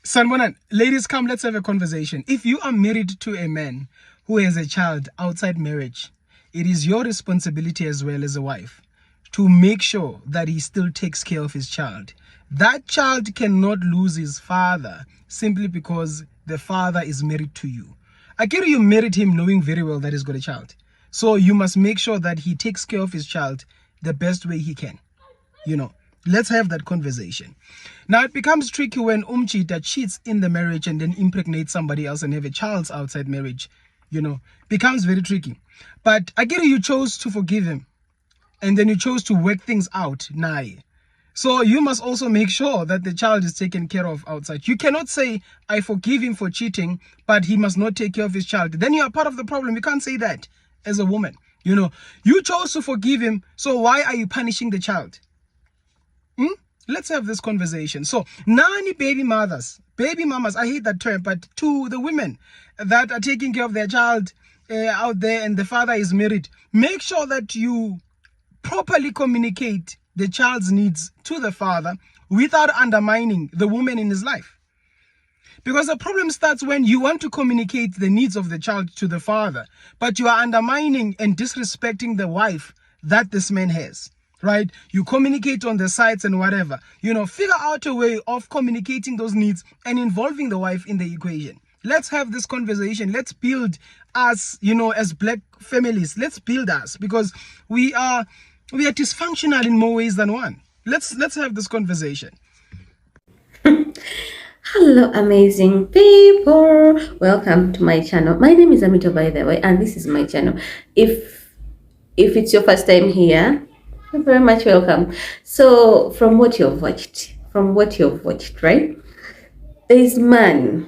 Sanbonan, ladies, come, let's have a conversation. If you are married to a man who has a child outside marriage, it is your responsibility as well as a wife to make sure that he still takes care of his child. That child cannot lose his father simply because the father is married to you. Akira, you married him knowing very well that he's got a child. So you must make sure that he takes care of his child the best way he can. Let's have that conversation. Now, it becomes tricky when Umchita cheats in the marriage and then impregnates somebody else and have a child outside marriage. Becomes very tricky. But Akira, you chose to forgive him. And then you chose to work things out. So you must also make sure that the child is taken care of outside. You cannot say, I forgive him for cheating, but he must not take care of his child. Then you are part of the problem. You can't say that as a woman. You chose to forgive him. So why are you punishing the child? Let's have this conversation. So, nani baby mamas, I hate that term, but to the women that are taking care of their child out there and the father is married, make sure that you properly communicate the child's needs to the father without undermining the woman in his life. Because the problem starts when you want to communicate the needs of the child to the father, but you are undermining and disrespecting the wife that this man has. Right? You communicate on the sites and whatever. Figure out a way of communicating those needs and involving the wife in the equation. Let's have this conversation. Let's build us, as black families. Let's build us because we are dysfunctional in more ways than one. Let's have this conversation. Hello, amazing people. Welcome to my channel. My name is Amito, by the way, and this is my channel. If it's your first time here, you're very much welcome. So from what you've watched, right? There's man.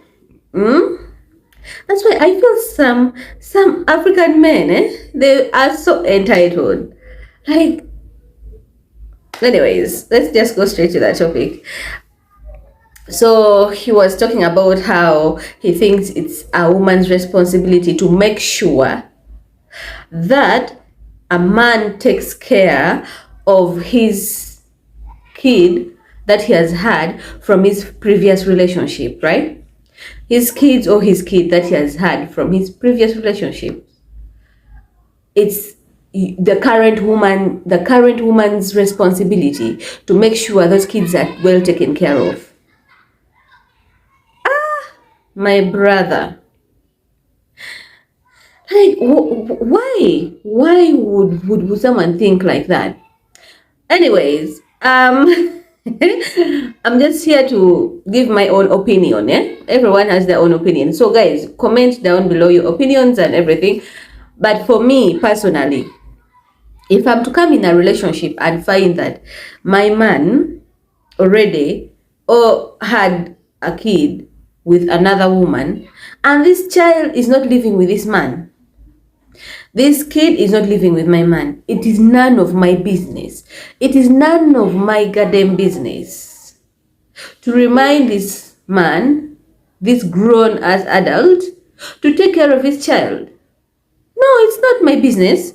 That's why I feel some African men, they are so entitled. Like, anyways, let's just go straight to that topic. So he was talking about how he thinks it's a woman's responsibility to make sure that a man takes care of his kid that he has had from his previous relationship, right? His kids or his kid that he has had from his previous relationship. It's the current woman's responsibility to make sure those kids are well taken care of. My brother. Like, why would someone think like that? Anyways, I'm just here to give my own opinion. Everyone has their own opinion. So guys, comment down below your opinions and everything. But for me personally, if I'm to come in a relationship and find that my man already had a kid with another woman, and this child is not living with this man, this kid is not living with my man, it is none of my business. It is none of my goddamn business to remind this man, this grown-ass adult, to take care of his child. No, it's not my business.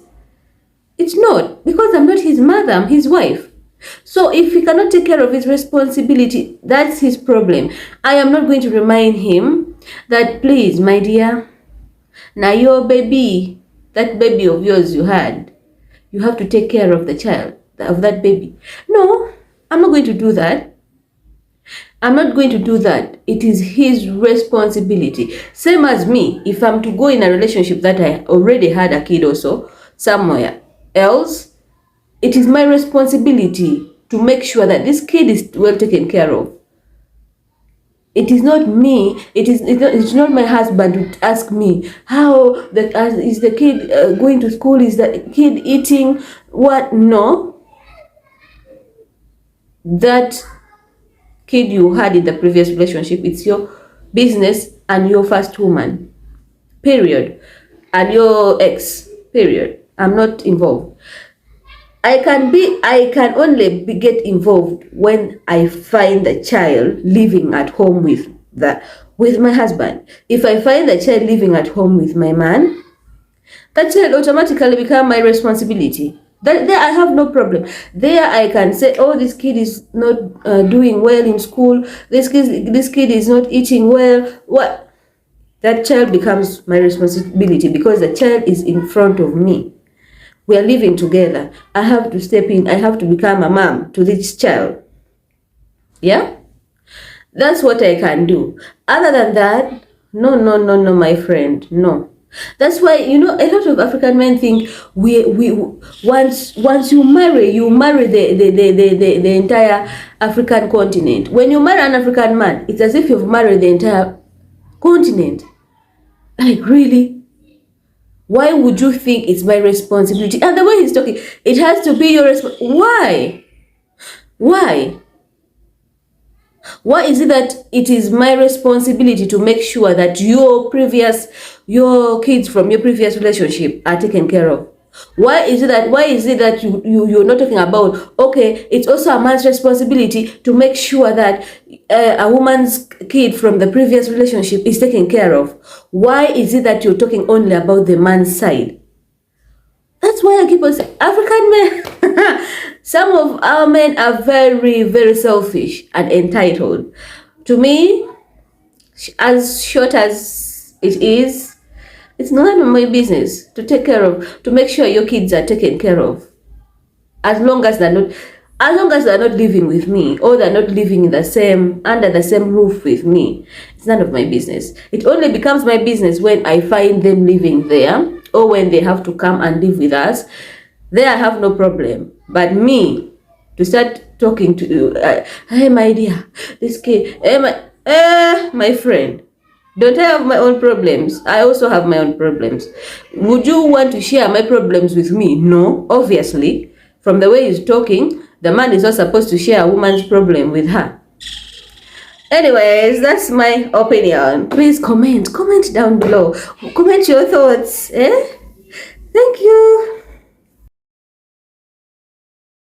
It's not, because I'm not his mother, I'm his wife. So if he cannot take care of his responsibility, that's his problem. I am not going to remind him that, please, my dear, now your baby, that baby of yours you had, you have to take care of the child, of that baby. No, I'm not going to do that. I'm not going to do that. It is his responsibility. Same as me, if I'm to go in a relationship that I already had a kid also, somewhere else, it is my responsibility to make sure that this kid is well taken care of. It is not me. It's not my husband to ask me how is the kid going to school? Is the kid eating what? No. That kid you had in the previous relationship, it's your business and your first woman. Period. And your ex. Period. I'm not involved. I can only get involved when I find the child living at home with my husband. If I find the child living at home with my man, that child automatically become my responsibility. There I have no problem. There I can say, oh, this kid is not doing well in school. This kid is not eating well. What? That child becomes my responsibility because the child is in front of me. We are living together. I have to step in. I have to become a mom to this child. Yeah? That's what I can do. Other than that, no, my friend, no. That's why, a lot of African men think we once you marry the entire African continent. When you marry an African man, it's as if you've married the entire continent. Like, really? Why would you think it's my responsibility? And the way he's talking, it has to be your responsibility. Why? Why is it that it is my responsibility to make sure that your kids from your previous relationship are taken care of? Why is it that you're not talking about, okay, it's also a man's responsibility to make sure that a woman's kid from the previous relationship is taken care of? Why is it that you're talking only about the man's side? That's why I keep on saying, African men, some of our men are very, very selfish and entitled. To me, as short as it is, it's none of my business to take care of, to make sure your kids are taken care of. As long as they're not living with me, or they're not living under the same roof with me, it's none of my business. It only becomes my business when I find them living there, or when they have to come and live with us. There I have no problem. But me, to start talking to you, hey my dear, this kid, hey my friend, don't I have my own problems? I also have my own problems. Would you want to share my problems with me? No, obviously. From the way he's talking, the man is not supposed to share a woman's problem with her. Anyways, that's my opinion. Please comment down below. Comment your thoughts. Thank you.